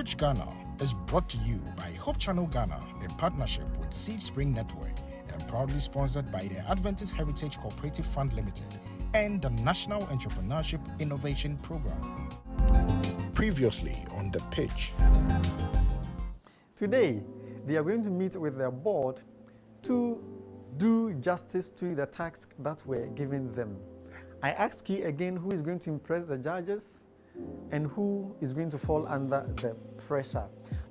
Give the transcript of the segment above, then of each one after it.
Pitch Ghana is brought to you by Hope Channel Ghana in partnership with Seed Spring Network and proudly sponsored by the Adventist Heritage Cooperative Fund Limited and the National Entrepreneurship Innovation Program. Previously on the pitch. Today, they are going to meet with their board to do justice to the task that were given them. I ask you again, who is going to impress the judges and who is going to fall under the pressure?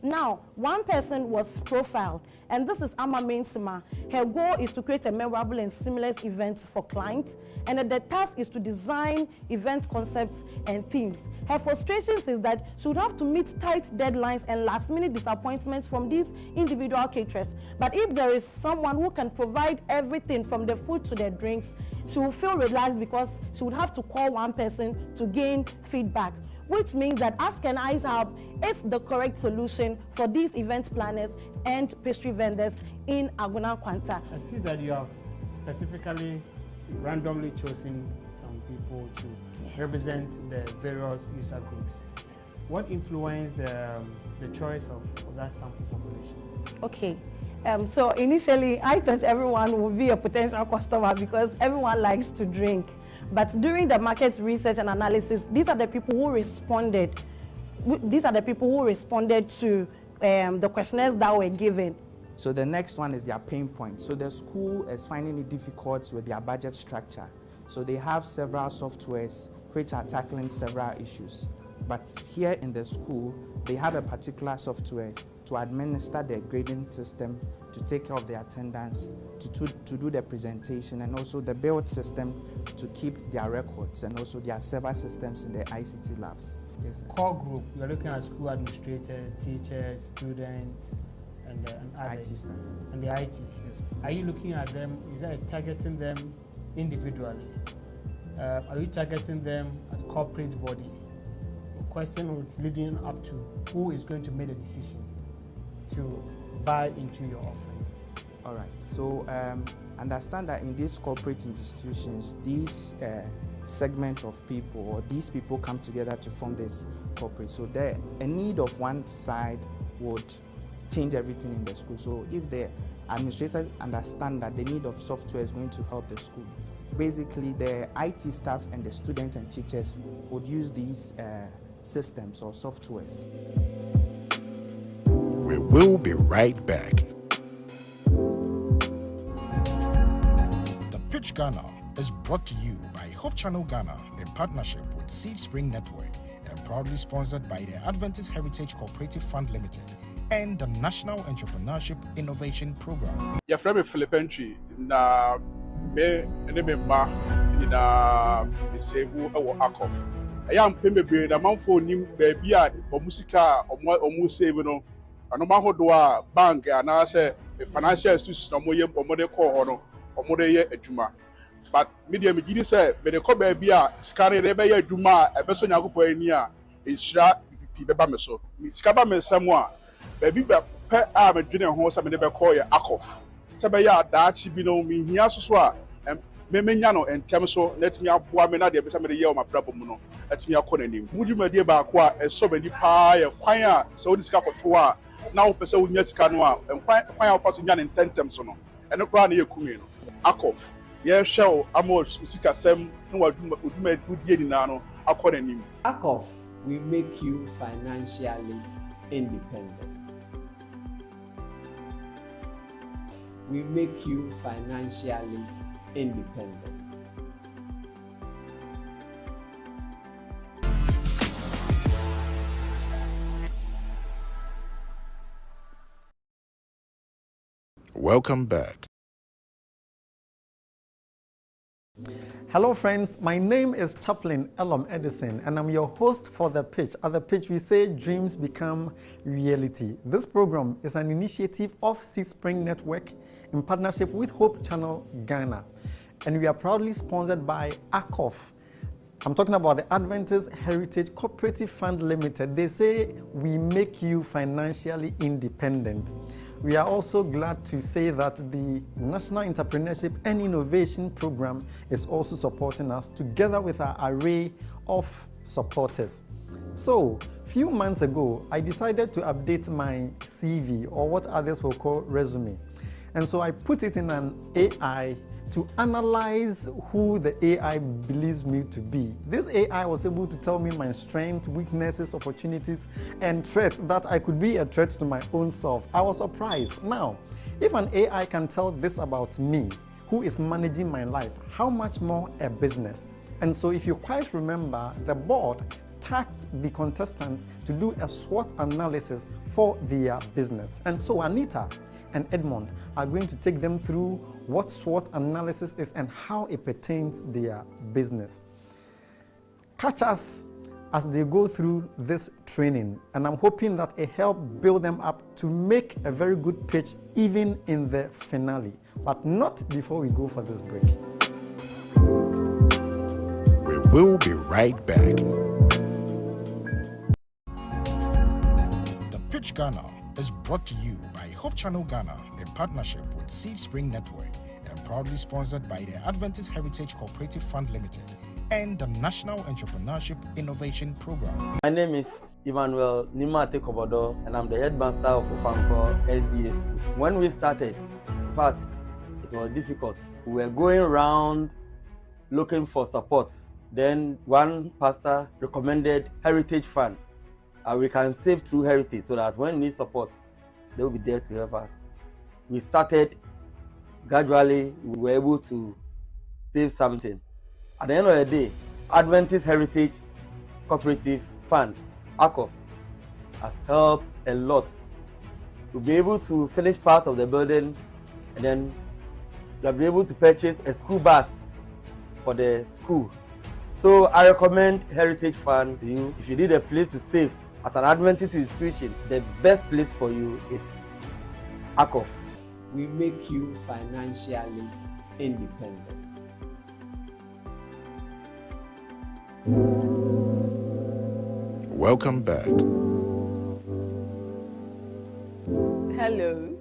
Now, one person was profiled, and this is Ama Mensima. Her goal is to create a memorable and seamless event for clients, and the task is to design event concepts and themes. Her frustrations is that she would have to meet tight deadlines and last-minute disappointments from these individual caterers. But if there is someone who can provide everything from the food to the drinks, she will feel relaxed because she would have to call one person to gain feedback, which means that Ask an Ice Hub is the correct solution for these event planners and pastry vendors in Agona Kwanta. I see that you have specifically randomly chosen some people to represent the various user groups. What influenced the choice of that sample population? Okay. So initially, I thought everyone would be a potential customer because everyone likes to drink. But during the market research and analysis, these are the people who responded. These are the people who responded to the questionnaires that were given. So the next one is their pain point. So the school is finding it difficult with their budget structure. So they have several softwares which are tackling several issues. But here in the school, they have a particular software to administer the grading system, to take care of the attendance, to do the presentation, and also the build system to keep their records, and also their server systems in the ICT labs. Yes, core group, you're looking at school administrators, teachers, students, and others. IT staff. And the IT. Yes. Are you looking at them, is that targeting them individually? Are you targeting them at corporate body? The question is leading up to who is going to make the decision to buy into your offering. All right, so understand that in these corporate institutions, these segment of people, or these people come together to form this corporate. So a need of one side would change everything in the school. So if the administrators understand that the need of software is going to help the school, basically the IT staff and the students and teachers would use these systems or softwares. We will be right back. The Pitch Ghana is brought to you by Hope Channel Ghana in partnership with Seed Spring Network and proudly sponsored by the Adventist Heritage Cooperative Fund Limited and the National Entrepreneurship Innovation Program. Your friend Philip Entry na me ma na save our Akov. I am pembe na manfo nim baby a omusika omu save no ano mahodo bank na say financial institution omode call ho no omode ye adwuma. But media me gidi say me de ko baby a skare de be ye adwuma e be so nyakopo ani a ehira pipi be ba me so. Mi sika ba me nsam a baby be pe a me dwene ho say me de be call ye Akov. Say be ya daachi bi no mi hia so a memenya no entem so letimi aboa me na de be say me de ye o mabrabo mu no letimi akọ nanim mudwumadie ba ko a eso bani pa ye kwan a so di sika kọto a na wo pese wonya sika no a kwan a wo fa so nya ne tentem so no eno kra na ye kumi no Akov ye hwe amos sika sem no waduma dudie ni na no akọ nanim. Akov, we make you financially independent. We make you financially independent. Welcome back. Hello friends, my name is Chaplain Elom Edison and I'm your host for The Pitch. At The Pitch we say dreams become reality. This program is an initiative of Seed Spring Network in partnership with Hope Channel Ghana, and we are proudly sponsored by Akov. I'm talking about the Adventist Heritage Cooperative Fund Limited. They say we make you financially independent. We are also glad to say that the National Entrepreneurship and Innovation Program is also supporting us together with our array of supporters. So, few months ago, I decided to update my CV, or what others will call resume. And so I put it in an AI to analyze who the AI believes me to be. This AI was able to tell me my strengths, weaknesses, opportunities, and threats, that I could be a threat to my own self. I was surprised. Now, if an AI can tell this about me, who is managing my life, how much more a business? And so if you quite remember, the board tasked the contestants to do a SWOT analysis for their business. And so Anita and Edmond are going to take them through what SWOT analysis is and how it pertains to their business. Catch us as they go through this training, and I'm hoping that it helps build them up to make a very good pitch even in the finale, but not before we go for this break. We will be right back. The Pitch Ghana is brought to you by Hope Channel Ghana in partnership with Seed Spring Network and proudly sponsored by the Adventist Heritage Cooperative Fund Limited and the National Entrepreneurship Innovation Program. My name is Emmanuel Nimate Kobodo, and I'm the headmaster of Ofanko SDA School. When we started, in fact, it was difficult. We were going around looking for support. Then one pastor recommended Heritage Fund. We can save through Heritage, so that when we need support, they will be there to help us. We started gradually, we were able to save something. At the end of the day, Adventist Heritage Cooperative Fund, ACOF, has helped a lot to be able to finish part of the building, and then you'll be able to purchase a school bus for the school. So I recommend Heritage Fund to you. If you need a place to save as an Adventist institution, the best place for you is ACOF. We make you financially independent. Welcome back. Hello.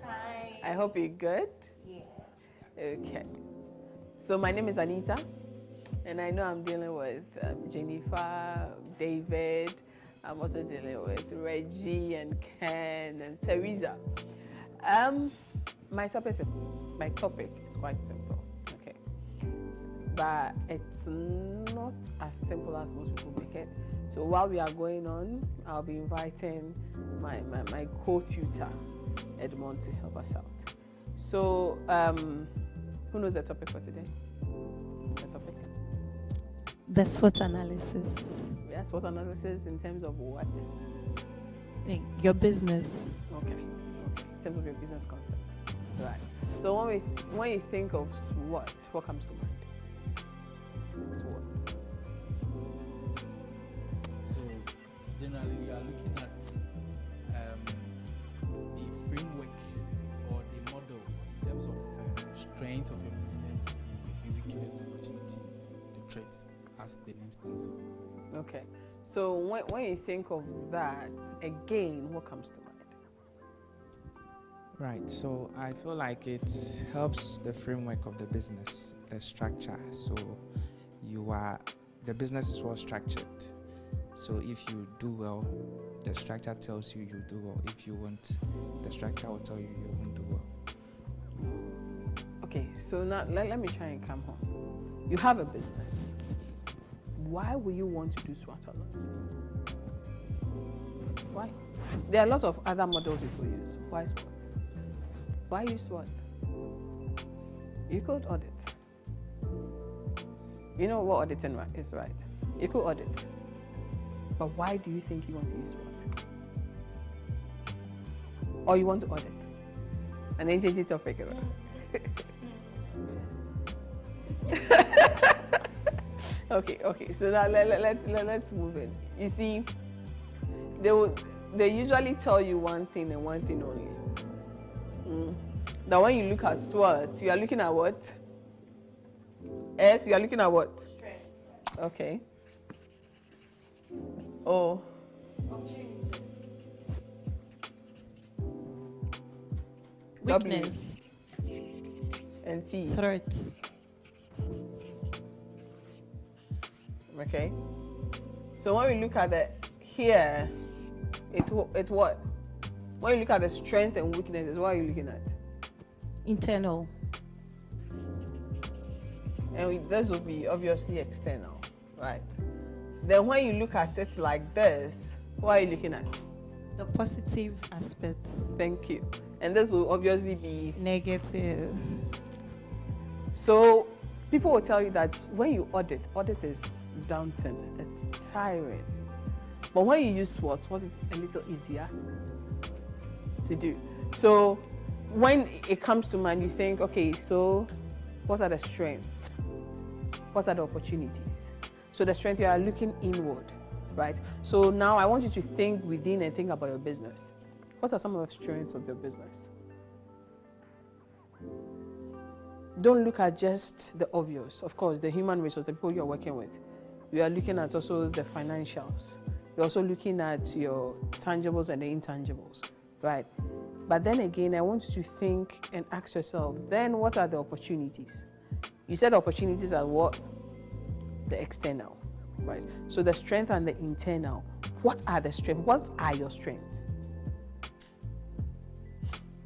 Hi. I hope you're good. Yeah. Okay. So my name is Anita, and I know I'm dealing with Jennifer, David. I'm also dealing with Reggie and Ken and Teresa. My topic is quite simple, okay, but it's not as simple as most people make it. So while we are going on, I'll be inviting my co-tutor, Edmond, to help us out. So who knows the topic for today? The topic? The SWOT analysis. Yeah, SWOT analysis in terms of what? Like your business. Okay. In terms of your business concept. Right. So when you think of SWOT, what comes to mind? SWOT. So generally, you are looking at the framework or the model in terms of strength of your business, the weakness, the opportunity, the threats, as the name stands. Okay. So when you think of that, again, what comes to mind? Right, so I feel like it helps the framework of the business, the structure. So the business is well structured. So if you do well, the structure tells you you do well. If you won't, the structure will tell you you won't do well. Okay, so now let me try and come home. You have a business. Why would you want to do SWOT analysis? Why? There are lots of other models you could use. Why SWOT? Why use SWOT? You could audit. You know what auditing is, right? You could audit. But why do you think you want to use SWOT? Or you want to audit? And then change the topic. Okay. So now let's move in. You see, they usually tell you one thing and one thing only. Now when you look at SWOT, you are looking at what? S, you are looking at what? Okay. Oh. Weakness. And T. Threat. Okay. So when we look at the here, it's what? When you look at the strength and weaknesses, what are you looking at? Internal. And this will be obviously external, right? Then when you look at it like this, what are you looking at? The positive aspects. Thank you. And this will obviously be negative. So people will tell you that when you audit is daunting, it's tiring. But when you use SWOT is a little easier to do. So when it comes to mind, you think, okay, so what are the strengths? What are the opportunities? So the strength, you are looking inward, right? So now I want you to think within and think about your business. What are some of the strengths of your business? Don't look at just the obvious. Of course, the human resource, the people you're working with. You are looking at also the financials. You're also looking at your tangibles and the intangibles, right? But then again, I want you to think and ask yourself, then what are the opportunities? You said opportunities are what? The external, right? So the strength and the internal. What are the strengths? What are your strengths?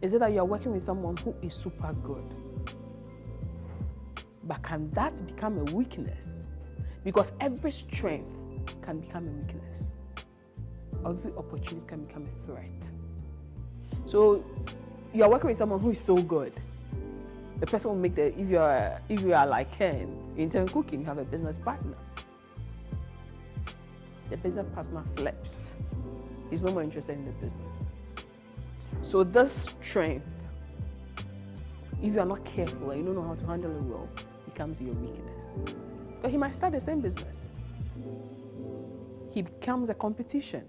Is it that you're working with someone who is super good? But can that become a weakness? Because every strength can become a weakness. Every opportunity can become a threat. So you're working with someone who is so good. The person will make the, if you are like Ken, in terms of cooking, you have a business partner. The business partner flips. He's no more interested in the business. So this strength, if you are not careful and you don't know how to handle it well, becomes your weakness. But he might start the same business. He becomes a competition.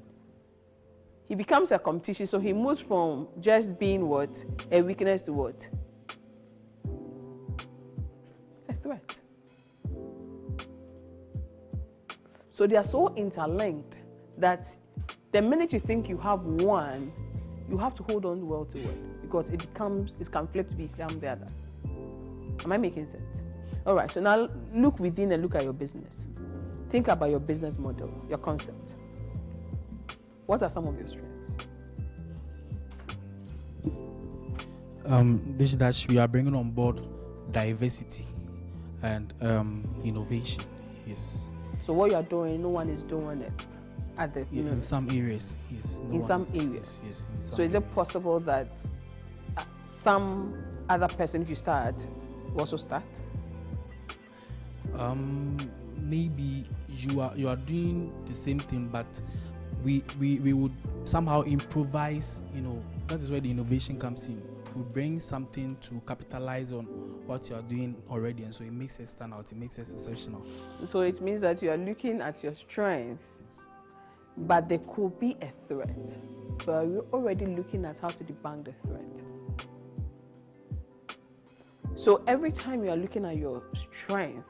He becomes a competition, so he moves from just being what? A weakness to what? A threat. So they are so interlinked that the minute you think you have one, you have to hold on well to it because it can flip to become the other. Am I making sense? All right, so now look within and look at your business. Think about your business model, your concept. What are some of your strengths? This is that we are bringing on board diversity and innovation. Yes. So what you are doing, no one is doing it at the in some areas. Yes. In some areas. Yes. So is it possible that some other person, if you start, will also start? Maybe you are doing the same thing, but we would somehow improvise. That is where the innovation comes in. We bring something to capitalize on what you are doing already, and so it makes us stand out. It makes us exceptional. So it means that you are looking at your strength, but there could be a threat. But we're already looking at how to debunk the threat. So every time you are looking at your strength,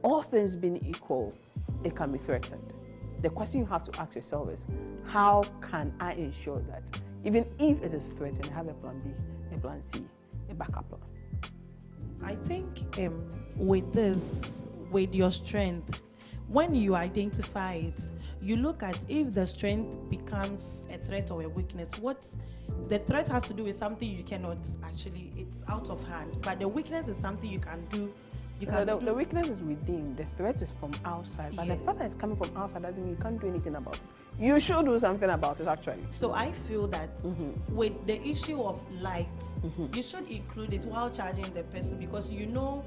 all things being equal, it can be threatened. The question you have to ask yourself is, how can I ensure that even if it is threatened, I have a plan B, a plan C, a backup plan? I think with your strength, when you identify it, you look at if the strength becomes a threat or a weakness. What the threat has to do with something you cannot actually, it's out of hand. But the weakness is something you can do. The weakness is within, the threat is from outside. But the fact that it's coming from outside doesn't mean you can't do anything about it. You should do something about it, actually. So I feel that with the issue of light, you should include it while charging the person, because you know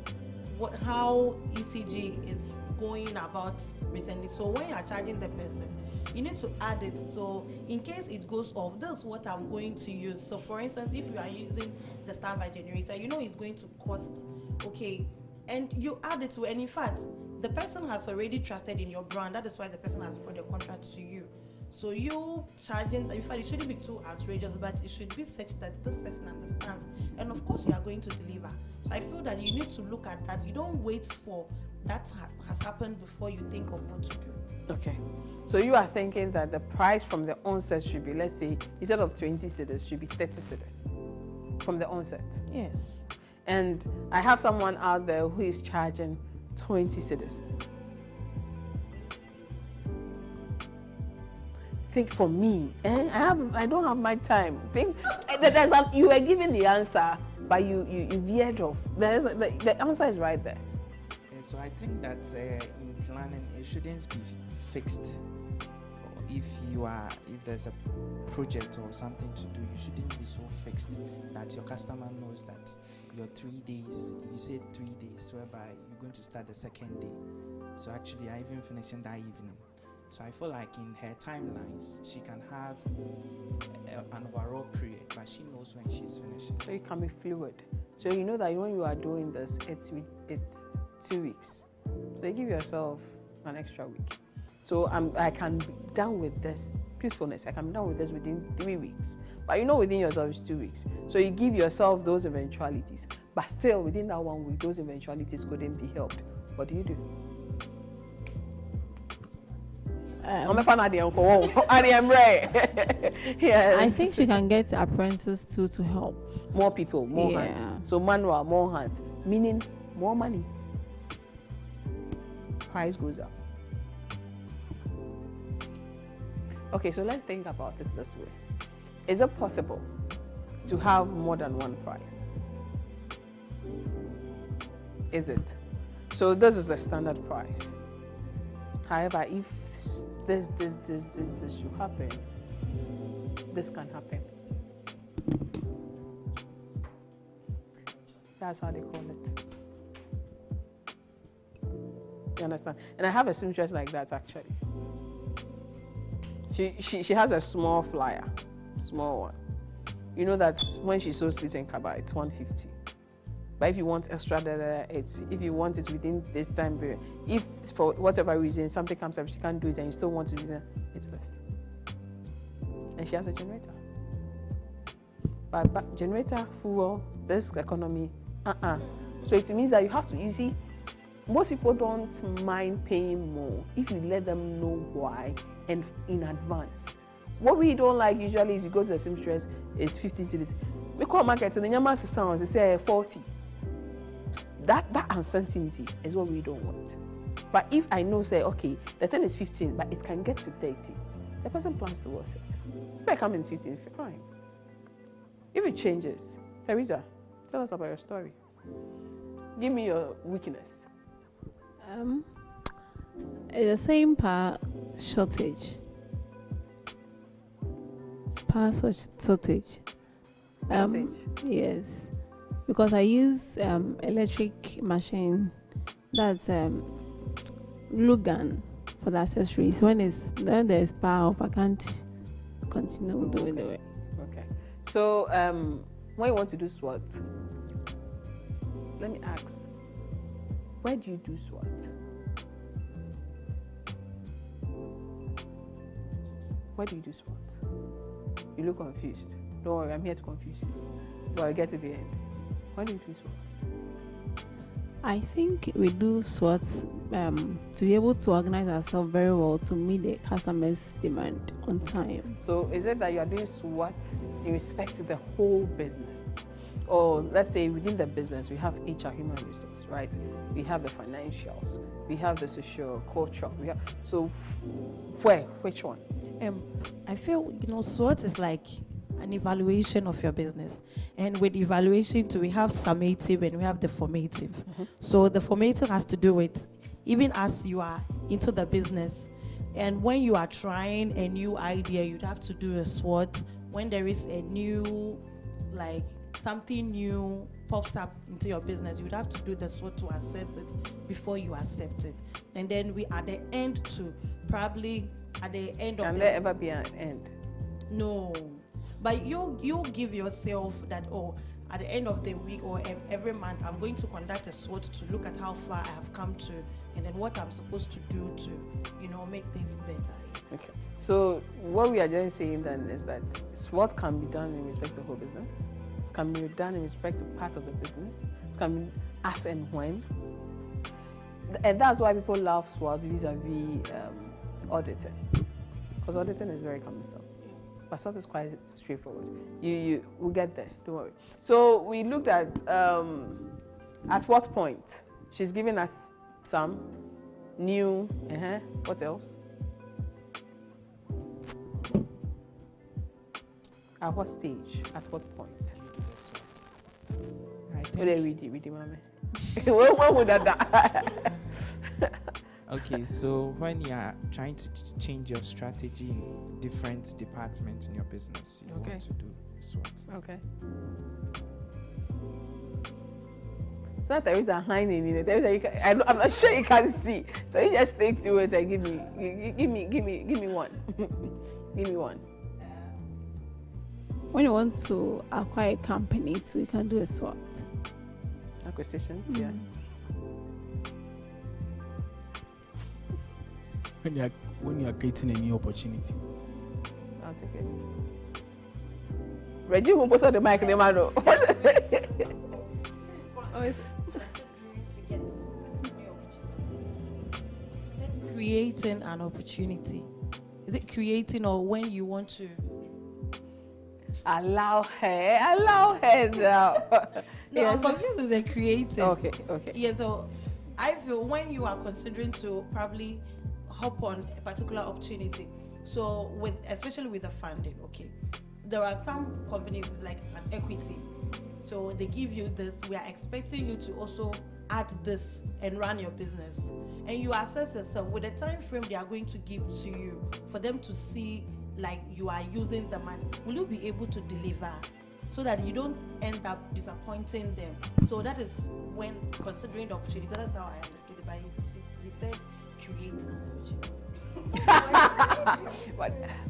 how ECG is going about recently. So when you are charging the person, you need to add it. So in case it goes off, this is what I'm going to use. So for instance, if you are using the standby generator, you know it's going to cost, okay, and you add it to, and in fact, the person has already trusted in your brand. That is why the person has brought the contract to you. So you charging, in fact, it shouldn't be too outrageous, but it should be such that this person understands. And of course, you are going to deliver. So I feel that you need to look at that. You don't wait for that has happened before you think of what to do. Okay. So you are thinking that the price from the onset should be, let's say, instead of 20 cedis, should be 30 cedis. from the onset. Yes. And I have someone out there who is charging 20 cedis. Think for me, I don't have my time. Think you were given the answer, but you veered off. The answer is right there. So I think that in planning it shouldn't be fixed. If there's a project or something to do, you shouldn't be so fixed that your customer knows that your 3 days, you say 3 days, whereby you're going to start the second day. So actually, I even finishing that evening. So I feel like in her timelines, she can have an overall period, but she knows when she's finishing. So it can be fluid. So you know that when you are doing this, it's 2 weeks. So you give yourself an extra week. So I can be done with this truthfulness. I can be done with this within 3 weeks. But you know within yourself is 2 weeks. So you give yourself those eventualities. But still within that 1 week, those eventualities couldn't be helped. What do you do? Yes. I think she can get apprentices too to help. More people, more hands. So manual, more hands. Meaning more money. Price goes up. Okay, so let's think about it this way. Is it possible to have more than one price? Is it? So this is the standard price. However, if this should happen, this can happen. That's how they call it. You understand? And I have a seamstress like that actually. She has a small flyer, small one. You know that when she sews slits and kaba, it's 150. But if you want extra, if you want it within this time period, if for whatever reason something comes up, she can't do it, and you still want it within, it's less. And she has a generator. But generator, fuel, this economy, So it means that you have to, you see, most people don't mind paying more if you let them know why and in advance. What we don't like usually is you go to the seamstress, it's 50 cedis. We call market and the Yamas sounds, they say 40. That uncertainty is what we don't want. But if I know, say, okay, the thing is 15, but it can get to 30, the person plans towards it. If I come in 15, fine. If it changes, Teresa, tell us about your story. Give me your weakness. It's the same part shortage. Power shortage. Yes, because I use electric machine. That's glue gun for the accessories. When there's power off, I can't continue doing the work. Okay. So when you want to do SWOT, let me ask, where do you do SWOT? Where do you do SWOT? You look confused. Don't worry, I'm here to confuse you. But I'll get to the end. Why do you do SWOT? I think we do SWOT to be able to organize ourselves very well to meet the customer's demand on time. So is it that you are doing SWOT in respect to the whole business? Or let's say within the business, we have HR, human resource, right? We have the financials, we have the social, culture. So which one? I feel, SWOT is like an evaluation of your business. And with evaluation too, we have summative and we have the formative. So the formative has to do with, even as you are into the business, and when you are trying a new idea, you'd have to do a SWOT. When there is a new, like something new pops up into your business, you would have to do the SWOT to assess it before you accept it. And then we at the end too, probably at the end of Can there ever be an end? No. But you give yourself that, at the end of the week or every month, I'm going to conduct a SWOT to look at how far I have come to, and then what I'm supposed to do to, make things better. Yes. Okay. So what we are just saying then is that SWOT can be done in respect to whole business. It can be done in respect to part of the business. It can be as and when. And that's why people love SWOT vis-a-vis auditing. Because auditing is very cumbersome. But SWOT is quite straightforward. We'll get there, don't worry. So we looked at what point she's giving us some new, what else? At what stage? At what point? Read it, mommy. What would that? Okay, so when you are trying to change your strategy in different departments in your business, you want to do SWOT. Okay. So that there is a line in it. I'm not sure you can see. So you just think through it and give me one. Give me one. When you want to acquire a company, so you can do a SWOT. Acquisitions, yes. When you are creating a new opportunity. I'll take it. Reggie will post on the mic, Nemano. Creating an opportunity. Is it creating or when you want to? Allow her now. No, I'm confused with the creating. Okay. Yeah, so I feel when you are considering to probably hop on a particular opportunity, so especially with the funding, there are some companies like an equity, so they give you this, we are expecting you to also add this and run your business, and you assess yourself with the time frame they are going to give to you for them to see like you are using the money. Will you be able to deliver so that you don't end up disappointing them? So that is when considering the opportunity. That's how I understood it. But he said create an opportunity.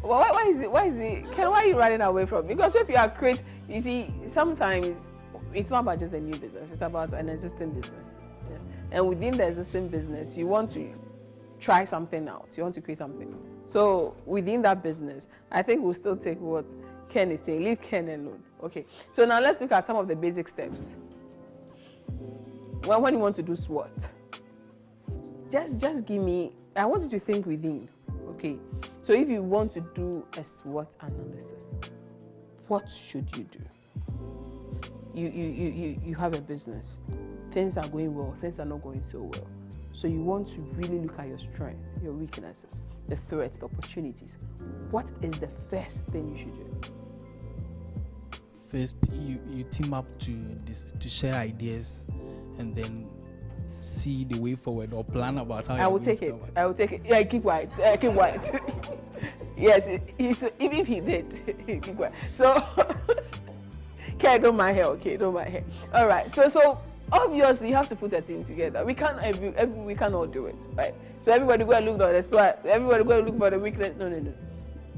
Why is it? Ken, why are you running away from? Because if you are you see, sometimes it's not about just a new business. It's about an existing business. Yes, and within the existing business, you want to try something out. You want to create something. So within that business, I think we'll still take what Ken is saying. Leave Ken alone. Okay. So now let's look at some of the basic steps. When you want to do SWOT, just give me. I want you to think within. Okay. So if you want to do a SWOT analysis, what should you do? You have a business. Things are going well. Things are not going so well. So you want to really look at your strength, your weaknesses, the threats, the opportunities. What is the first thing you should do? First, you team up to share ideas, and then see the way forward or plan about how. I will take it. Yeah, keep quiet. Keep quiet. Yes, even if he did, keep quiet. So, okay, don't mind her. Okay, don't mind her. All right. So. Obviously, you have to put a team together. We can't we cannot do it, right? So everybody go and look at the SWOT. Everybody go and look for the weakness. No.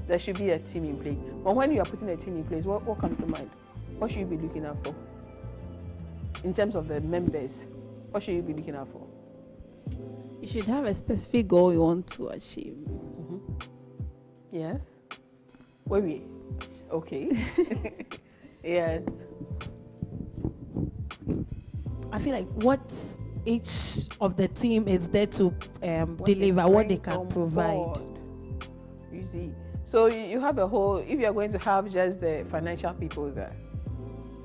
There should be a team in place. But when you are putting a team in place, what comes to mind? What should you be looking out for? In terms of the members, what should you be looking out for? You should have a specific goal you want to achieve. Mm-hmm. Yes. Wait. Okay. Yes. I feel like what each of the team is there to deliver, what they can provide. You see, so you have a whole. If you are going to have just the financial people there,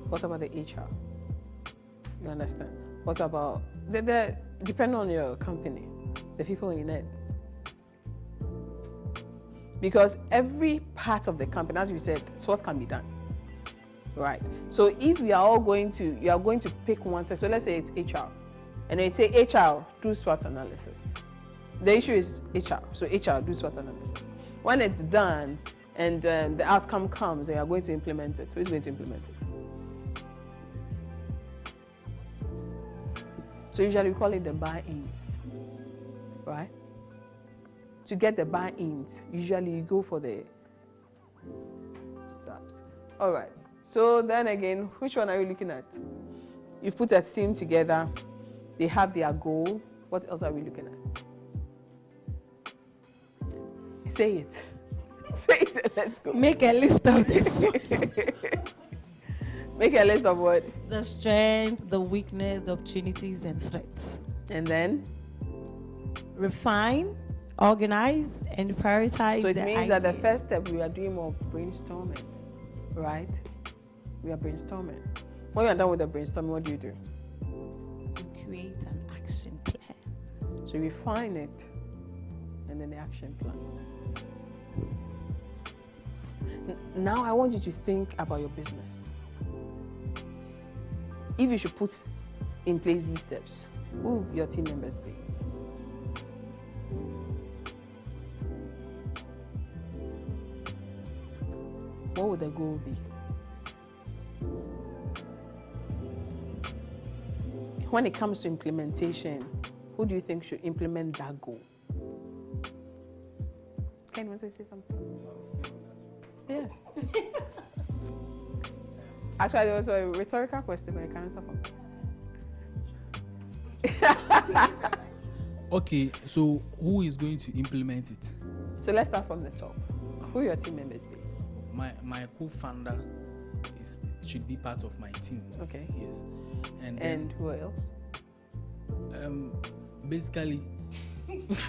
what about the HR? You understand? What about the depending on your company, the people in it? Because every part of the company, as you said, SWOT can be done. Right. So if you are going to pick one. So let's say it's HR, and they say HR do SWOT analysis. The issue is HR. So HR do SWOT analysis. When it's done and the outcome comes, and you are going to implement it. Who is going to implement it? So usually we call it the buy-ins, right? To get the buy-ins, usually you go for the subs. All right. So then again, which one are you looking at? You've put a team together. They have their goal. What else are we looking at? Say it. Say it and let's go. Make a list of this. Make a list of what? The strength, the weakness, the opportunities and threats. And then? Refine organize and prioritize. So it the means that the ideas. first step we are doing more brainstorming, right? We are brainstorming. When you are done with the brainstorming, what do? You create an action plan. So we refine it, and then the action plan. Now I want you to think about your business. If you should put in place these steps, who will your team members be? What would the goal be? When it comes to implementation, who do you think should implement that goal? Can you want to say something? Yes. Actually, it was a rhetorical question, but I can answer for. Okay, so who is going to implement it? So let's start from the top. Who your team members be? My co-founder should be part of my team. Okay. Yes. And who else? Basically,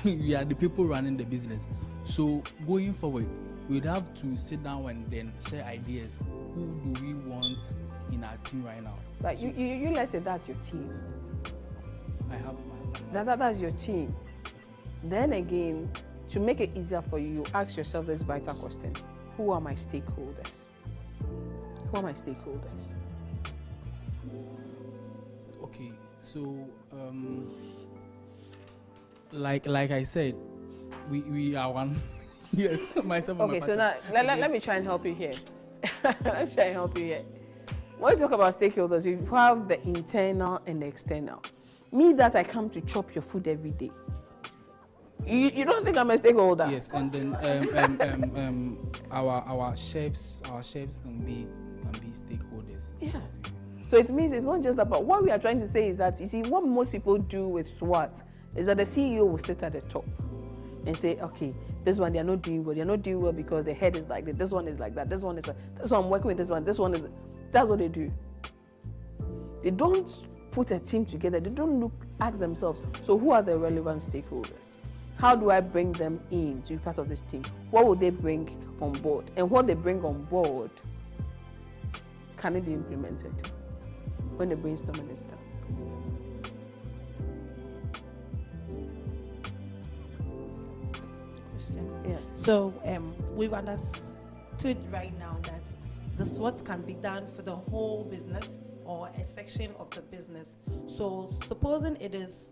we are the people running the business. So going forward, we'd have to sit down and then share ideas. Who do we want in our team right now? But so you let's say that's your team. I have my that's your team. Okay. Then again, to make it easier for you, you ask yourself this vital question: who are my stakeholders? Who are my stakeholders? Okay, so like I said, we are one. Yes, myself. Okay, so now let me try and help you here. Let me try and help you here. When you talk about stakeholders, you have the internal and the external. Me that I come to chop your food every day. You don't think I'm a stakeholder? Yes, and then our chefs can be stakeholders. Yes. So it means it's not just about what we are trying to say is that you see what most people do with SWOT is that the CEO will sit at the top and say, okay, this one they are not doing well. They are not doing well because the head is like that. This one is like that. This one is this one I'm working with. This one is. That's what they do. They don't put a team together. They don't ask themselves. So who are the relevant stakeholders? How do I bring them in to be part of this team? What will they bring on board? And what they bring on board, can it be implemented when the brainstorming is done? Question. Yes. So we've understood right now that the SWOT can be done for the whole business or a section of the business. So supposing it is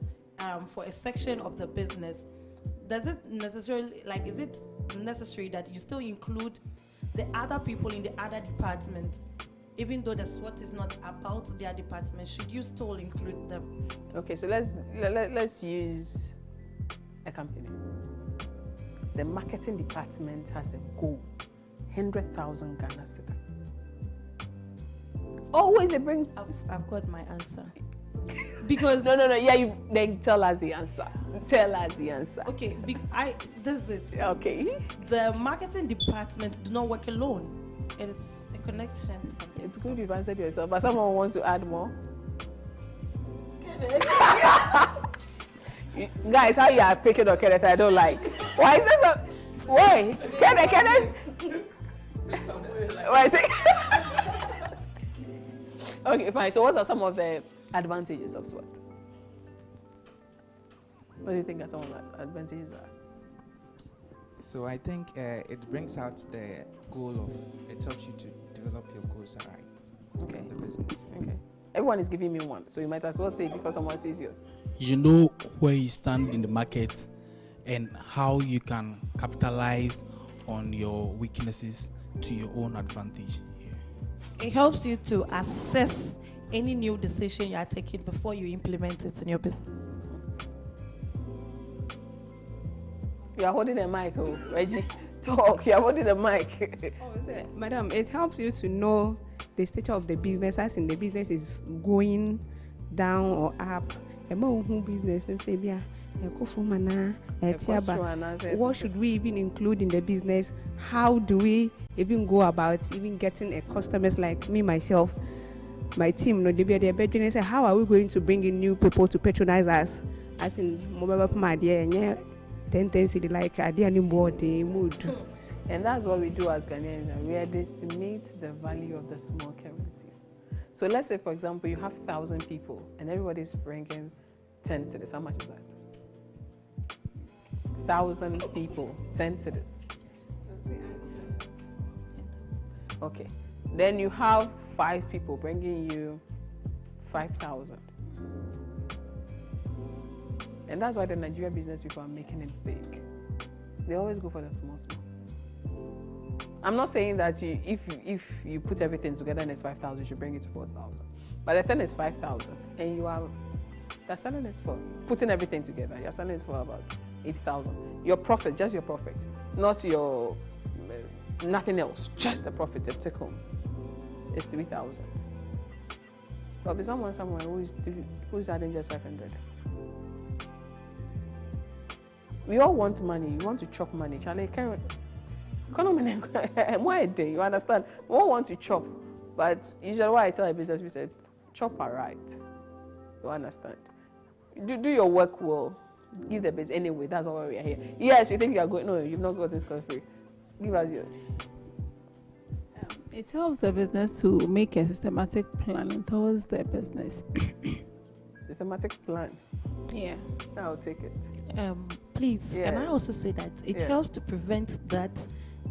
for a section of the business, does it necessarily, like, is it necessary that you still include the other people in the other department, even though the SWOT is not about their department? Should you still include them? Okay, so let's use a company. The marketing department has a goal, 100,000 Ghana cedis. Always it brings. I've got my answer. Because no. Yeah, then tell us the answer. Tell us the answer. Okay, this is it. Okay. The marketing department do not work alone. It is a connection. Something. It's good you've answered yourself, but someone wants to add more. Guys, how you are picking on Kenneth, I don't like. Why is this why? Kenneth? Why is it? Okay, fine. So what are some of the advantages of SWOT? What do you think are some of the advantages are? So I think it brings out the goal of, it helps you to develop your goals right. Okay. The business. Okay. Everyone is giving me one, so you might as well say it before someone says yours. You know where you stand in the market and how you can capitalize on your weaknesses to your own advantage. It helps you to assess any new decision you are taking before you implement it in your business. You are holding a mic, oh, Reggie. Talk. You are holding the mic. Madam, it helps you to know the stature of the business, as in the business is going down or up. What should we even include in the business? How do we even go about even getting a customers like me, myself, my team? No, they say, how are we going to bring in new people to patronize us? As in, 10 cedi like Adiani body mood. And that's what we do as Ghanaians. We estimate the value of the small currencies. So let's say, for example, you have 1,000 people and everybody's bringing 10 cedis. How much is that? 1,000 people, 10 cedis. Okay. Then you have 5 people bringing you 5,000. And that's why the Nigeria business people are making it big. They always go for the small. I'm not saying that if you put everything together and it's 5,000, you should bring it to 4,000. But the thing is 5,000, and you're selling it for, putting everything together, you're selling it for about 8,000. Your profit, just your profit, not your nothing else, just the profit to take home is 3,000. There'll be someone somewhere who's adding just 500. We all want money. You want to chop money, Charlie. You understand? We all want to chop, but usually what I tell a business, we say, chop right. You understand? Do your work well. Give the best anyway. That's all we are here. Yes, you think you are going. No, you've not got this coffee. Give us yours. It helps the business to make a systematic plan towards the business. Systematic plan. Yeah. I'll take it. Please, can I also say that it helps to prevent that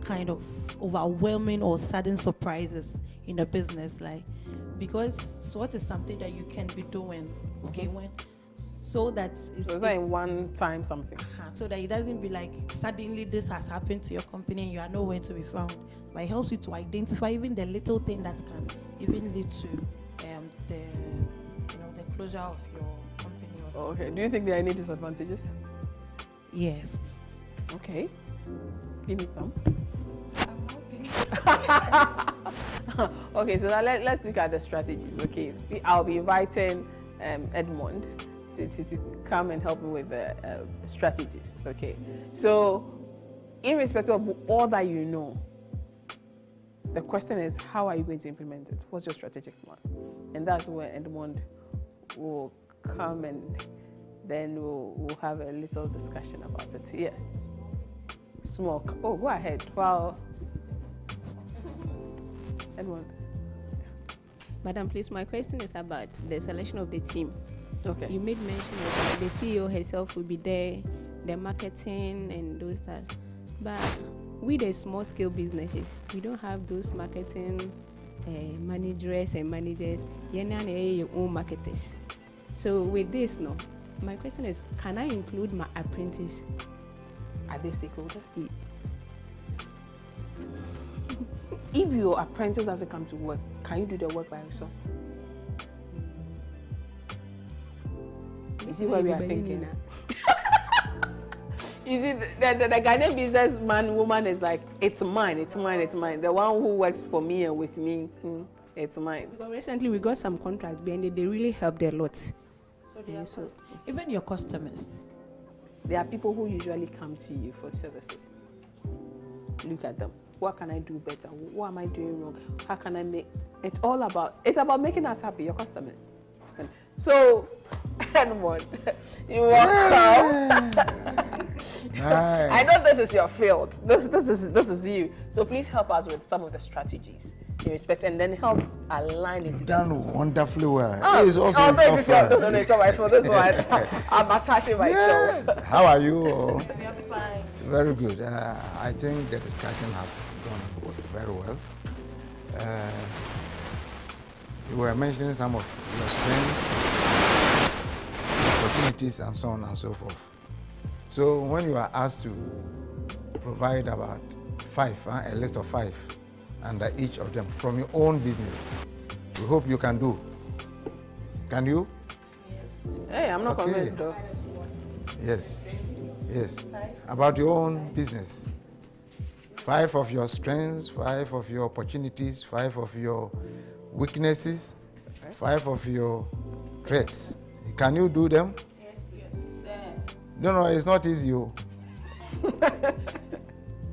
kind of overwhelming or sudden surprises in the business, like, because SWOT is something that you can be doing, okay, so that it's not in one time something. So that it doesn't be like suddenly this has happened to your company and you are nowhere to be found. But it helps you to identify even the little thing that can even lead to the closure of your company or something. Okay. Do you think there are any disadvantages? Yes. Okay. Give me some. Okay, so now let's look at the strategies. Okay, I'll be inviting Edmond to come and help me with the strategies. Okay, so irrespective of all that you know, the question is, how are you going to implement it? What's your strategic plan? And that's where Edmond will come, and then we'll have a little discussion about it. Yes. Small. Oh, go ahead. Well, Edmond. Madam, please, my question is about the selection of the team. Okay. You made mention of the CEO herself will be there, the marketing and those stuff. But we, the small scale businesses, we don't have those marketing managers and managers. Your own marketers. So with this, no, my question is, can I include my apprentice? Are they stakeholders? Yeah. If your apprentice doesn't come to work, can you do the work by yourself? You see what we are thinking? You see, the Ghanaian businessman, woman is like, it's mine, it's mine, it's mine. The one who works for me and with me, it's mine. Because recently we got some contracts and they really helped a lot. So they are even your customers. There are people who usually come to you for services. Look at them. What can I do better? What am I doing wrong? How can I make? It's about making us happy, your customers. So, Edmond, you welcome. Nice. I know this is your field. This is you. So please help us with some of the strategies in respect, and then help align it. You've done wonderfully well. Oh, it's also no, it's not my fault. This one, I'm attaching myself. Yes. How are you? We are fine. Very good. I think the discussion has gone very well. You were mentioning some of your strengths, opportunities, and so on and so forth. So when you are asked to provide about 5, a list of 5, under each of them from your own business, we hope you can do. Can you? Yes. Hey, I'm not convinced though. Yes. Yes. About your own business. 5 of your strengths, 5 of your opportunities, 5 of your weaknesses, 5 of your traits. Can you do them? Yes, sir. No, it's not easy.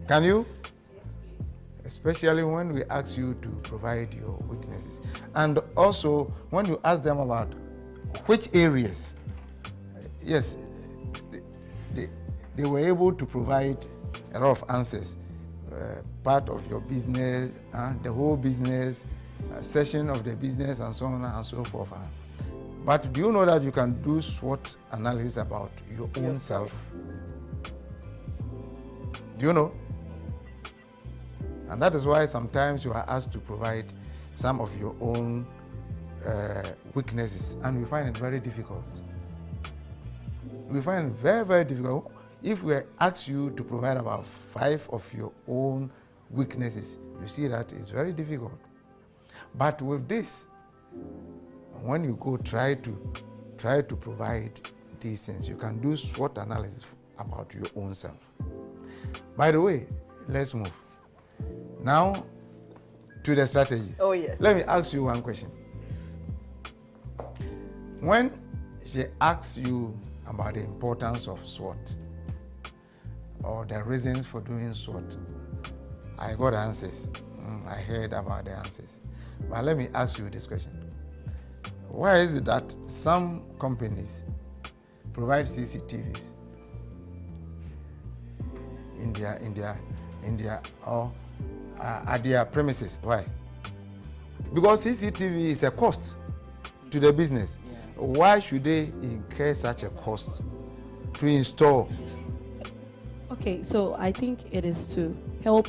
Can you? Especially when we ask you to provide your weaknesses. And also when you ask them about which areas, yes, they were able to provide a lot of answers. Part of your business, the whole business, session of the business, and so on and so forth. But do you know that you can do SWOT analysis about your own self? Do you know? And that is why sometimes you are asked to provide some of your own weaknesses, and we find it very difficult. We find it very, very difficult. If we ask you to provide about 5 of your own weaknesses, you see that it's very difficult. But with this, when you go try to provide these things, you can do SWOT analysis about your own self. By the way, let's move now to the strategies. Oh yes. Let me ask you one question. When she asks you about the importance of SWOT or the reasons for doing SWOT, I got answers. I heard about the answers. But let me ask you this question. Why is it that some companies provide CCTVs in their or at their premises? Why? Because CCTV is a cost to the business. Yeah. Why should they incur such a cost to install? Okay, so I think it is to help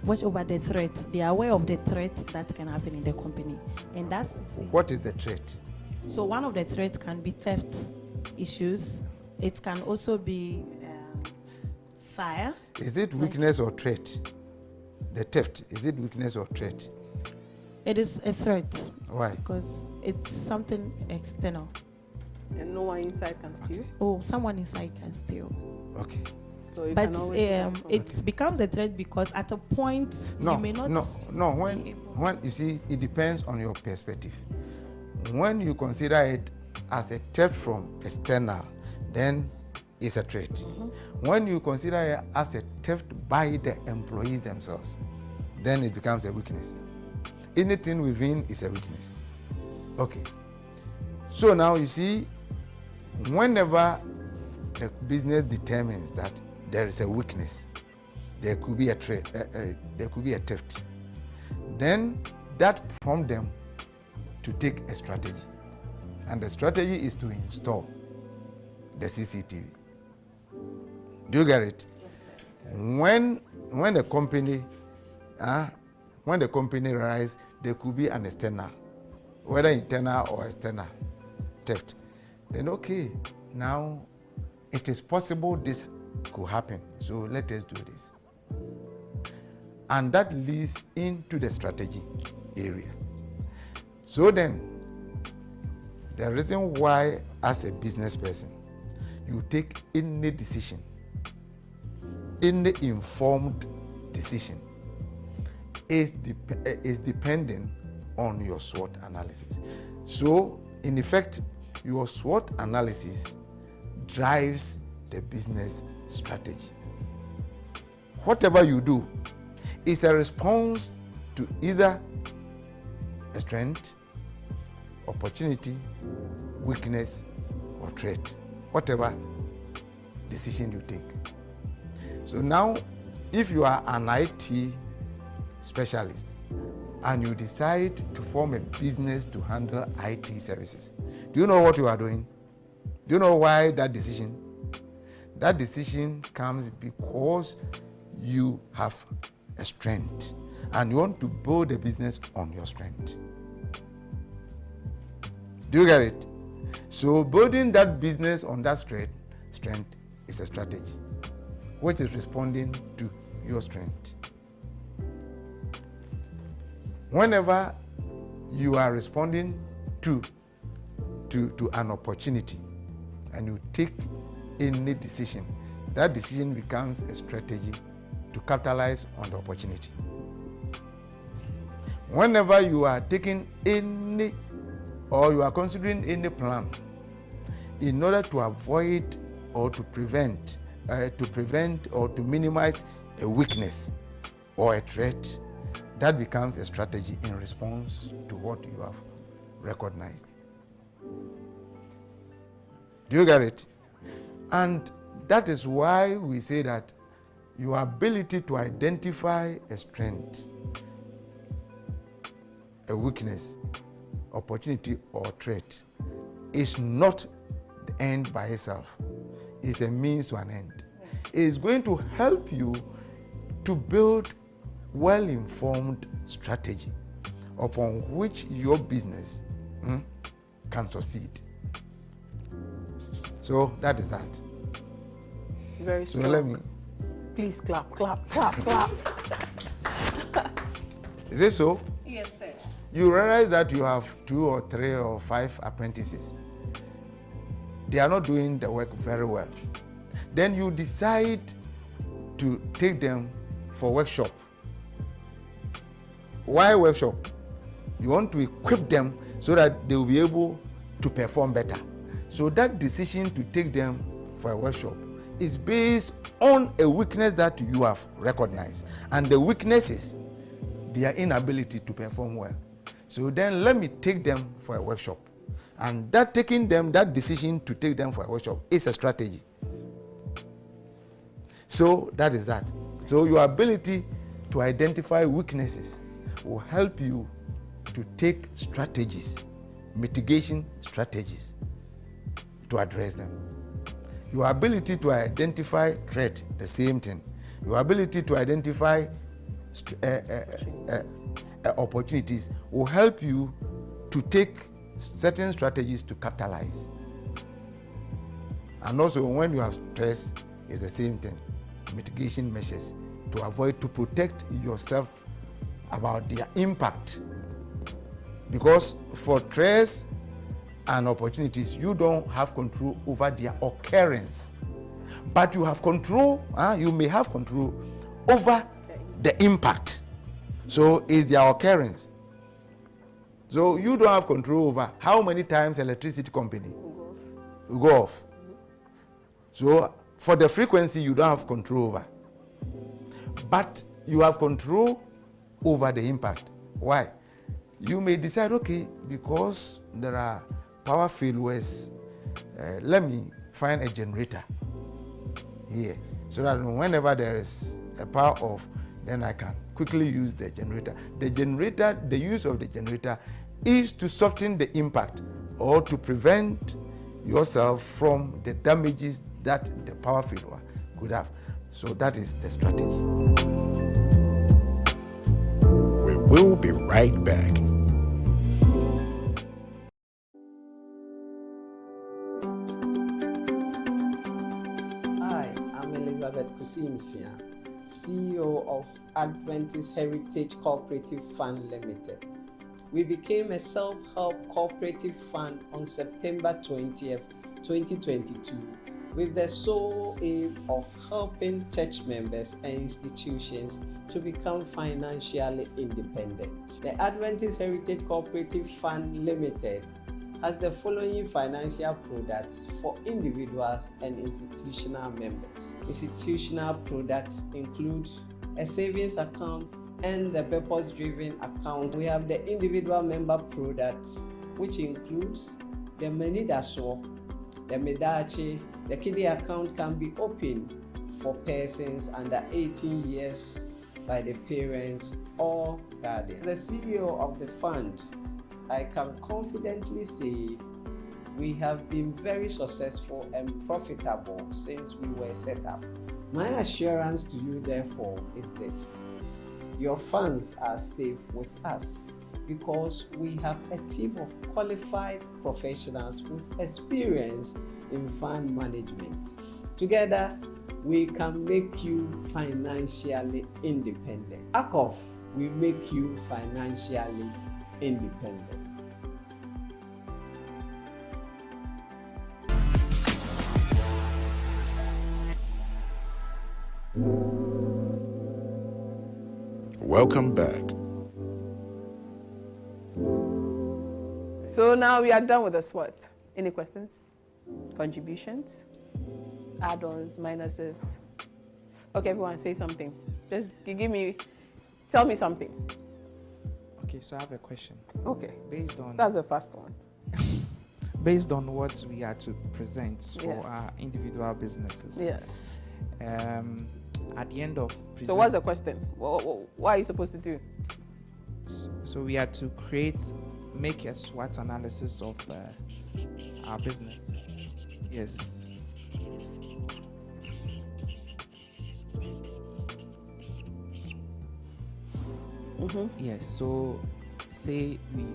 watch over the threat. They are aware of the threat that can happen in the company, and that's what is the threat? So one of the threats can be theft issues. It can also be fire. Is it weakness or threat? The theft, is it weakness or threat? It is a threat. Why? Because it's something external. And no one inside can steal? Oh, someone inside can steal. Okay. So you but can always it becomes a threat because at a point you may not. No. When you see, it depends on your perspective. When you consider it as a theft from external, then it's a threat. Mm-hmm. When you consider it as a theft by the employees themselves, then it becomes a weakness. Anything within is a weakness. Okay. So now you see, whenever the business determines that there is a weakness, there could be a threat, there could be a theft, then that prompts them to take a strategy. And the strategy is to install the CCTV. Do you get it? Yes, sir. When the company realizes there could be an external, whether internal or external theft, then okay, now it is possible this could happen, so let us do this. And that leads into the strategy area. So then, the reason why as a business person, you take any decision, any informed decision, is dependent on your SWOT analysis. So, in effect, your SWOT analysis drives the business strategy. Whatever you do is a response to either a strength, opportunity, weakness, or threat, whatever decision you take. So now, if you are an IT specialist and you decide to form a business to handle IT services, do you know what you are doing? Do you know why that decision? That decision comes because you have a strength and you want to build a business on your strength. Do you get it? So building that business on that strength is a strategy, which is responding to your strength. Whenever you are responding to an opportunity and you take any decision, that decision becomes a strategy to capitalize on the opportunity. Whenever you are taking any or you are considering any plan in order to avoid or to prevent or to minimize a weakness or a threat, that becomes a strategy in response to what you have recognized. Do you get it? And that is why we say that your ability to identify a strength, a weakness, opportunity, or threat is not the end by itself. It's a means to an end. It is going to help you to build well-informed strategy upon which your business can succeed. So that is that. Very strong. So let me. Please clap, clap, clap, clap. Is it so? Yes, sir. You realize that you have 2 or 3 or 5 apprentices. They are not doing the work very well. Then you decide to take them for workshop. Why workshop? You want to equip them so that they will be able to perform better. So that decision to take them for a workshop is based on a weakness that you have recognized. And the weakness is their inability to perform well. So then let me take them for a workshop. And that decision to take them for a workshop is a strategy. So that is that. So your ability to identify weaknesses will help you to take strategies, mitigation strategies, to address them. Your ability to identify threat, the same thing. Your ability to identify opportunities will help you to take certain strategies to capitalize. And also when you have stress, it's the same thing. Mitigation measures to protect yourself about their impact. Because for stress and opportunities, you don't have control over their occurrence. But you have control, you may have control over the impact. So it's their occurrence. So you don't have control over how many times electricity company will go off. So for the frequency, you don't have control over. But you have control over the impact. Why? You may decide, okay, because there are power failures, let me find a generator here so that whenever there is a power off, then I can quickly use the generator. The use of the generator is to soften the impact or to prevent yourself from the damages that the power failure could have. So that is the strategy. We will be right back. Hi, I'm Elizabeth Kusinsia, CEO of Adventist Heritage Cooperative Fund Limited. We became a self-help cooperative fund on September 20th, 2022, with the sole aim of helping church members and institutions to become financially independent. The Adventist Heritage Cooperative Fund Limited has the following financial products for individuals and institutional members. Institutional products include a savings account and the purpose-driven account. We have the individual member products, which includes the Menidaso, the Medachi. The kiddie account can be opened for persons under 18 years by the parents or guardians. As the CEO of the fund, I can confidently say we have been very successful and profitable since we were set up. My assurance to you, therefore, is this: your funds are safe with us because we have a team of qualified professionals with experience in fund management. Together, we can make you financially independent. ACOF will make you financially independent. Welcome back. So now we are done with the SWOT. Any questions? Contributions? Add-ons, minuses? Okay, everyone say something. Just tell me something. Okay, so I have a question. Okay. Based on That's the first one. based on what we are to present for Yes. our individual businesses. Yes. At the end of So what's the question? What are you supposed to do? So we are to make a SWOT analysis of our business. Yes. Yes. So say we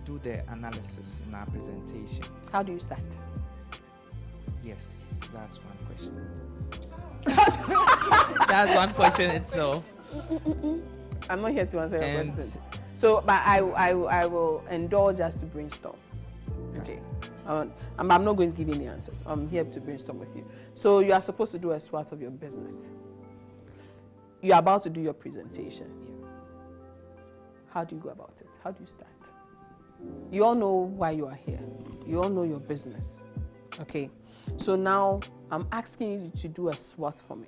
do the analysis in our presentation. How do you start? Yes, that's one question. That's one question itself. I'm not here to answer your And- questions. So, but I will indulge us to brainstorm. Okay. I'm not going to give you any answers. I'm here to brainstorm with you. So you are supposed to do a SWOT of your business. You're about to do your presentation. How do you go about it? How do you start? You all know why you are here. You all know your business. Okay. So now I'm asking you to do a SWOT for me.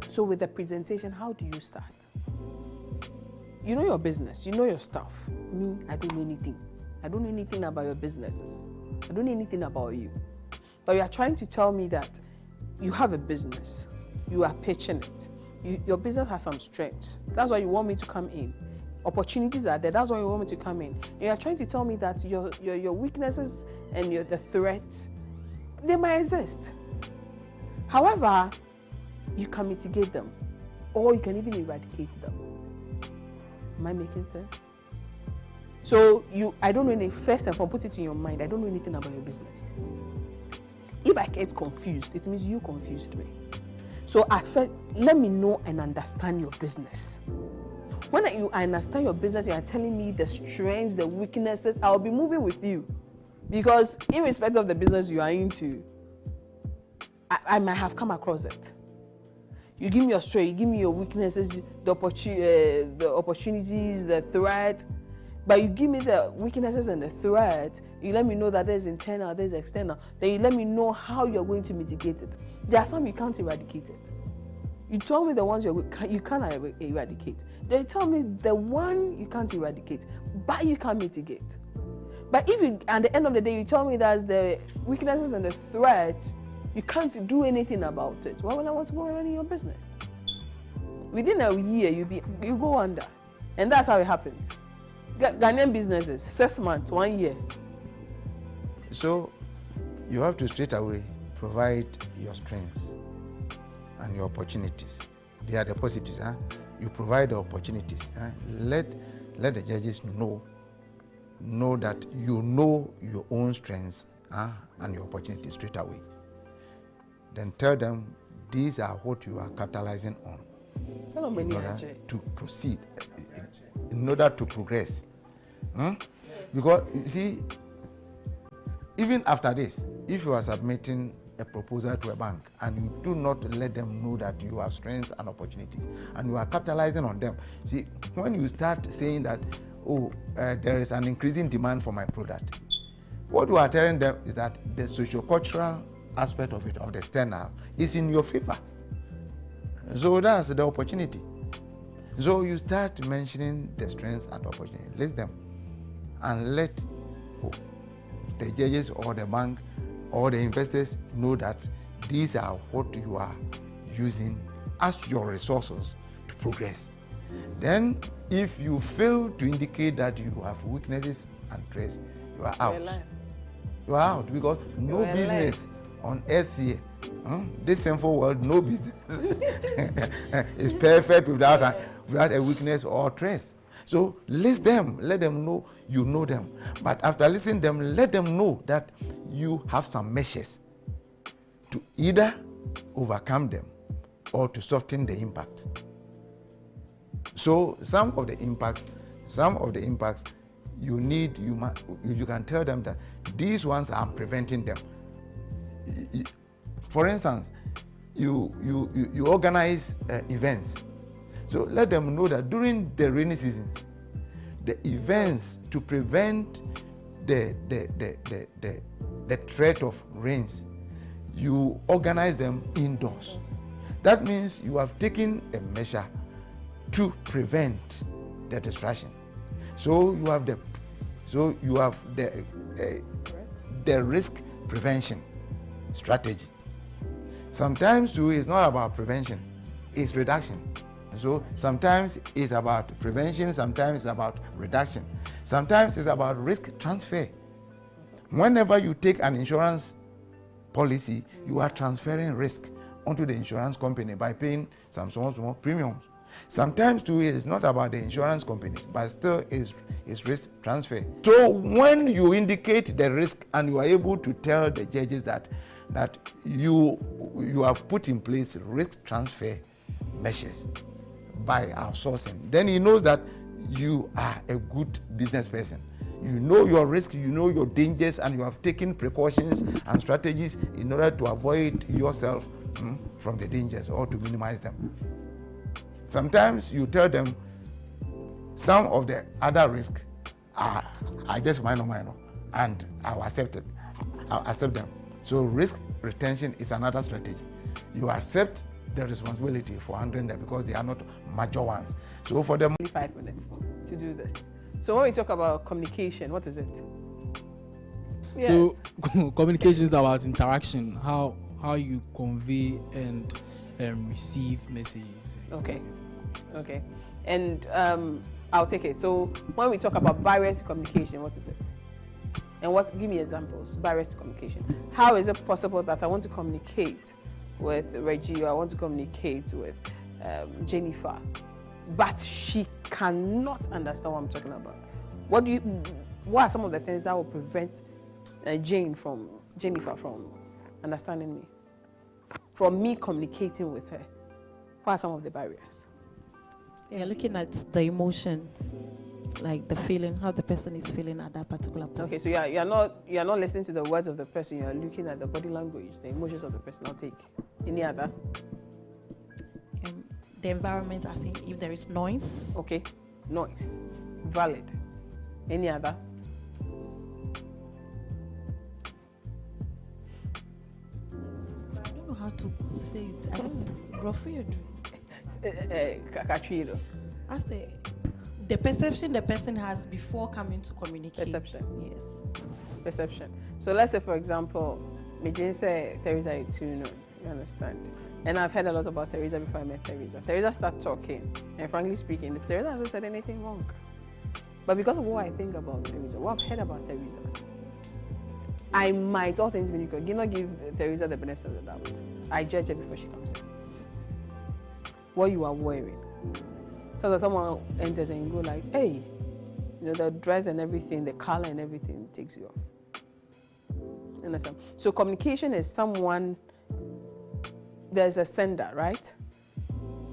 So with the presentation, how do you start? You know your business, you know your stuff. Me, I don't know anything. I don't know anything about your businesses. I don't know anything about you. But you are trying to tell me that you have a business. You are pitching it. Your business has some strengths. That's why you want me to come in. Opportunities are there. That's why you want me to come in. You are trying to tell me that your weaknesses and the threats, they might exist. However, you can mitigate them, or you can even eradicate them. Am I making sense? So I don't know any. First and foremost, put it in your mind. I don't know anything about your business. If I get confused, it means you confused me. So at first, let me know and understand your business. When I understand your business, you are telling me the strengths, the weaknesses, I'll be moving with you. Because irrespective of the business you are into, I might have come across it. You give me your strength, you give me your weaknesses, the opportunities, the threat. But you give me the weaknesses and the threat, you let me know that there's internal, there's external. Then you let me know how you're going to mitigate it. There are some you can't eradicate it. You told me the ones you can't eradicate. Then you tell me the one you can't eradicate, but you can mitigate. But if you, at the end of the day, you tell me that's the weaknesses and the threat, you can't do anything about it. Why would I want to go running your business? Within a year, you go under. And that's how it happens. Ghanaian businesses, 6 months, 1 year. So you have to straight away provide your strengths and your opportunities. They are the positives. You provide the opportunities. Let the judges know that you know your own strengths and your opportunities straight away. Then tell them these are what you are capitalizing on in order to proceed, in order to progress. Because you see, even after this, if you are submitting a proposal to a bank and you do not let them know that you have strengths and opportunities and you are capitalizing on them, see, when you start saying that, there is an increasing demand for my product, what you are telling them is that the socio-cultural aspect of it, of the external, is in your favor. So that's the opportunity. So you start mentioning the strengths and opportunities. List them and let the judges or the bank or the investors know that these are what you are using as your resources to progress. Then if you fail to indicate that you have weaknesses and threats, you are out. You are out because no business on earth here, this sinful world, no business is perfect without a weakness or threats. So list them, let them know you know them. But after listening to them, let them know that you have some measures to either overcome them or to soften the impact. So some of the impacts you can tell them that these ones are preventing them. For instance, you organize events. So let them know that during the rainy seasons, the events to prevent the threat of rains, you organize them indoors. That means you have taken a measure to prevent the distraction. So you have the risk prevention strategy. Sometimes too, it's not about prevention, it's reduction. So sometimes it's about prevention, sometimes it's about reduction. Sometimes it's about risk transfer. Whenever you take an insurance policy, you are transferring risk onto the insurance company by paying some small premiums. Sometimes too, it's not about the insurance companies, but still it's risk transfer. So when you indicate the risk and you are able to tell the judges that you have put in place risk transfer measures by outsourcing, then he knows that you are a good business person. You know your risk, you know your dangers, and you have taken precautions and strategies in order to avoid yourself from the dangers or to minimize them. Sometimes you tell them some of the other risks are just minor, and I'll accept them. So risk retention is another strategy. You accept the responsibility for handling them because they are not major ones. So for them, 5 minutes to do this. So when we talk about communication, what is it? Yes. So communication is about interaction, how you convey and receive messages. Okay. And I'll take it. So when we talk about barriers to communication, what is it? And give me examples, barriers to communication. How is it possible that I want to communicate with Reggie, or I want to communicate with Jennifer, but she cannot understand what I'm talking about? What are some of the things that will prevent Jennifer from understanding me, from me communicating with her? What are some of the barriers? Yeah, looking at the emotion, like the feeling, how the person is feeling at that particular point. Okay, so you're not listening to the words of the person. You're looking at the body language, the emotions of the person. I'll take any other. The environment, as in if there is noise. Okay, noise, valid. Any other? I don't know how to say it. I don't know. Rofield. I say the perception the person has before coming to communicate. Perception. Yes. Perception. So let's say, for example, Mijin say Theresa Ituno, you understand? And I've heard a lot about Theresa before I met Theresa. Theresa started talking, and frankly speaking, Theresa hasn't said anything wrong. But because of what I think about Theresa, what I've heard about Theresa, I might, all things being equal, not give Theresa the benefit of the doubt. I judge her before she comes in. What you are wearing. So that someone enters and you go like, hey, the dress and everything, the color and everything takes you off. Understand? So communication is someone, there's a sender, right?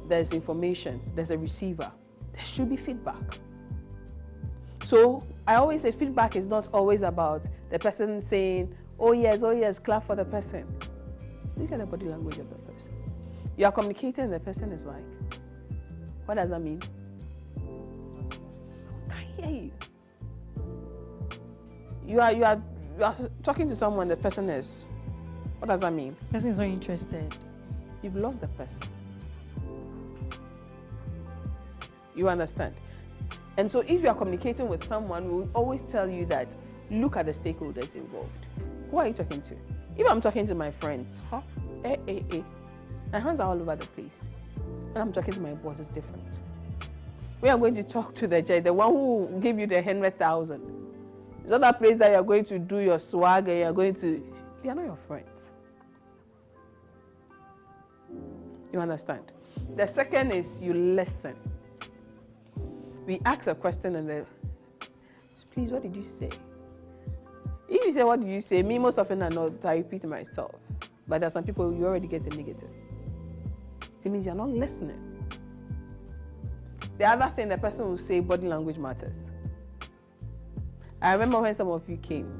There's information, there's a receiver. There should be feedback. So I always say feedback is not always about the person saying, oh yes, clap for the person. Look at the body language of the person. You are communicating and the person is like, what does that mean? I can't hear you. You are talking to someone, the person is, what does that mean? The person is not interested. You've lost the person. You understand? And so if you are communicating with someone, we will always tell you that, look at the stakeholders involved. Who are you talking to? If I'm talking to my friends, my hands are all over the place. When I'm talking to my boss, it's different. We are going to talk to the judge, the one who gave you the 100,000. It's not that place that you're going to do your swag and you're going to, they are not your friends. You understand? The second is you listen. We ask a question and then, please, what did you say? If you say, what did you say? Me, most often I repeat myself. But there are some people, you already get a negative. It means you're not listening. The other thing, the person will say, body language matters. I remember when some of you came,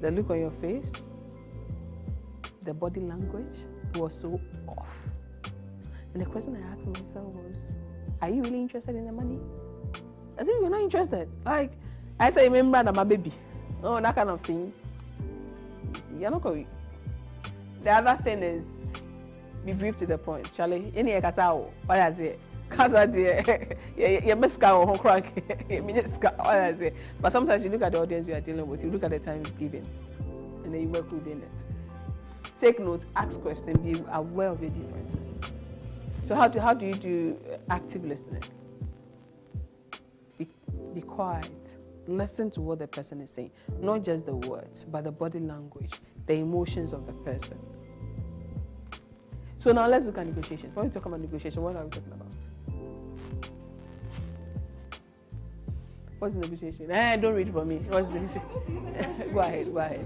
the look on your face, the body language, it was so off. And the question I asked myself was, are you really interested in the money? As if you're not interested. Like, I say, remember that my baby. Oh, that kind of thing. You see, you're not going. The other thing is, be brief to the point. Charlie, any ekasao, what is it? Kaza you miss or crack, but sometimes you look at the audience you are dealing with, you look at the time given, and then you work within it. Take notes, ask questions, be aware of your differences. So how do you do active listening? Be quiet. Listen to what the person is saying. Not just the words, but the body language, the emotions of the person. So now let's look at negotiation. When we talk about negotiation, what are we talking about? What's negotiation? Don't read for me. What's negotiation? Go ahead.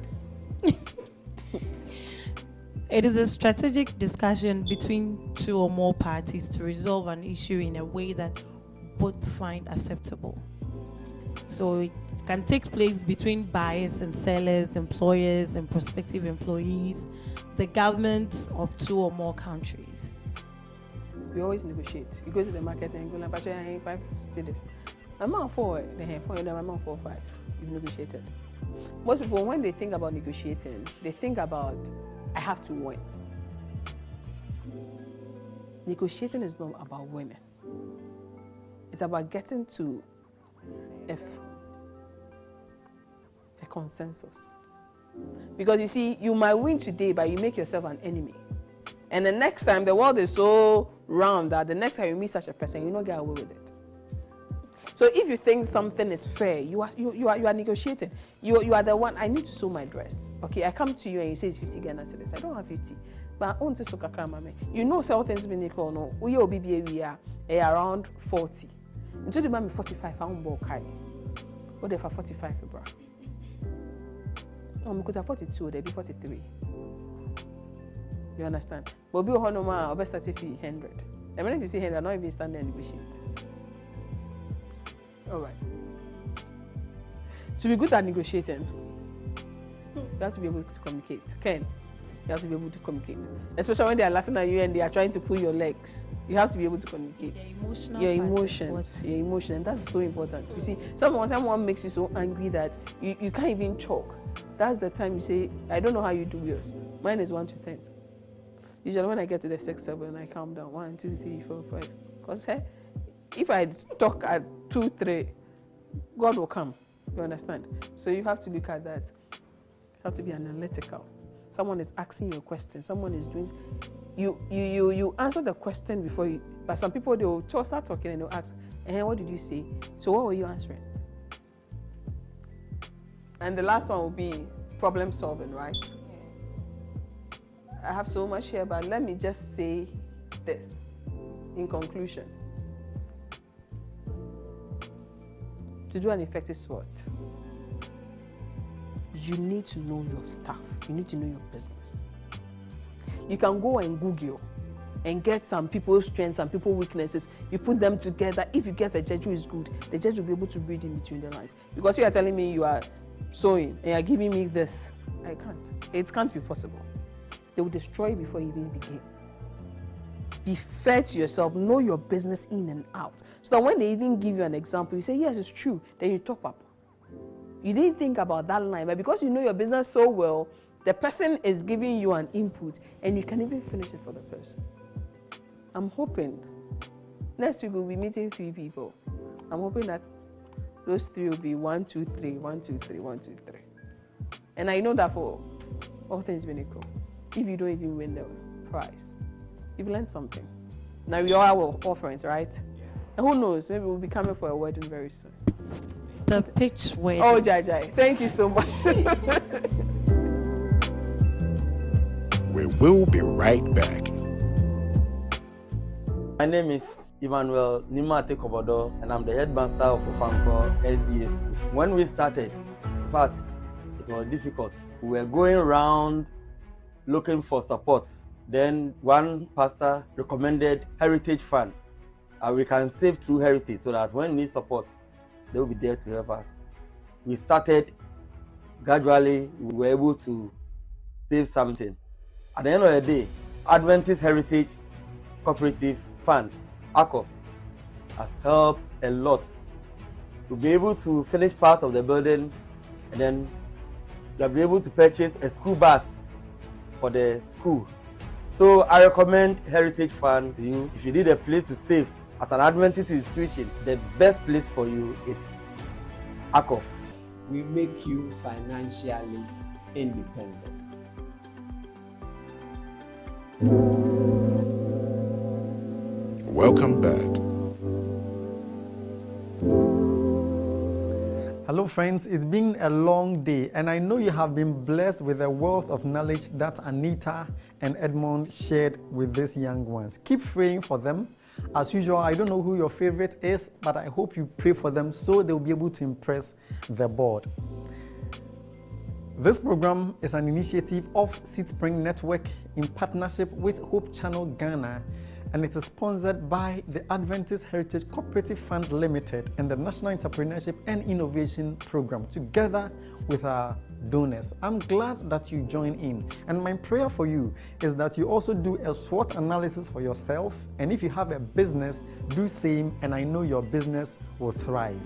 It is a strategic discussion between two or more parties to resolve an issue in a way that both find acceptable. So it can take place between buyers and sellers, employers and prospective employees, the governments of two or more countries. We always negotiate. You go to the market and go like, "But I have 5 cities. I'm out for they have 4, I'm out for 5." You've negotiated. Most people, when they think about negotiating, they think about, I have to win. Negotiating is not about winning. It's about getting to a consensus. Because you see, you might win today, but you make yourself an enemy. And the next time, the world is so round that the next time you meet such a person, you don't get away with it. So if you think something is fair, you are negotiating. You are the one. I need to sew my dress. Okay, I come to you and you say it's 50 Ghana cedis. I don't have 50, but I want to sew kakra mame. You know, sell things being equal. No, we are around 40. Until the man 45, I won't buy. What if I 45, bro? Oh, because I'm 42, they'll be 43. You understand? But be a honor, I'll best start if 100. The minute you see 100, I'm not even standing and negotiate. All right. To be good at negotiating, you have to be able to communicate. Ken, you have to be able to communicate. Especially when they are laughing at you and they are trying to pull your legs. You have to be able to communicate. Your emotions. That's so important. You see, someone makes you so angry that you can't even talk. That's the time you say, I don't know how you do yours. Mine is 1 to 10. Usually when I get to the 6, 7, I calm down. 1, 2, 3, 4, 5. Because if I talk at 2, 3, God will come. You understand? So you have to look at that. You have to be analytical. Someone is asking you a question. Someone is doing. You answer the question before you. But some people, they will start talking and they'll ask, what did you say? So what were you answering? And the last one will be problem solving, right? I have so much here, but let me just say this in conclusion. To do an effective SWOT, you need to know your stuff. You need to know your business. You can go and Google and get some people's strengths, some people's weaknesses. You put them together. If you get a judge who is good, the judge will be able to read in between the lines. Because you are telling me you are sewing and you are giving me this, I can't. It can't be possible. They will destroy you before you even begin. Be fair to yourself. Know your business in and out. So that when they even give you an example, you say, yes, it's true. Then you top up. You didn't think about that line, but because you know your business so well, the person is giving you an input and you can even finish it for the person. I'm hoping next week we'll be meeting 3 people. I'm hoping that those 3 will be 1, 2, 3, 1, 2, 3, 1, 2, 3. And I know that for all things being equal, if you don't even win the prize, you've learned something. Now we all have offerings, right? Yeah. And who knows, maybe we'll be coming for a wedding very soon. The pitch wedding. Oh, Jai, thank you so much. We will be right back. My name is Emmanuel Nimate Kobodo, and I'm the head master of Ofanko SDA School. When we started, in fact, it was difficult. We were going around looking for support. Then one pastor recommended Heritage Fund. We can save through Heritage so that when we need support, they will be there to help us. We started gradually, we were able to save something. At the end of the day, Adventist Heritage Cooperative Fund, ACOF, has helped a lot to be able to finish part of the building, and then you'll be able to purchase a school bus for the school. So I recommend Heritage Fund to you. If you need a place to save as an Adventist institution, the best place for you is ACOF. We make you financially independent. Welcome back. Hello friends, it's been a long day and I know you have been blessed with the wealth of knowledge that Anita and Edmond shared with these young ones. Keep praying for them. As usual, I don't know who your favorite is, but I hope you pray for them so they'll be able to impress the board. This program is an initiative of Seedspring Network in partnership with Hope Channel Ghana, and it is sponsored by the Adventist Heritage Cooperative Fund Limited and the National Entrepreneurship and Innovation Program, together with our donors. I'm glad that you join in, and my prayer for you is that you also do a SWOT analysis for yourself, and if you have a business, do same, and I know your business will thrive.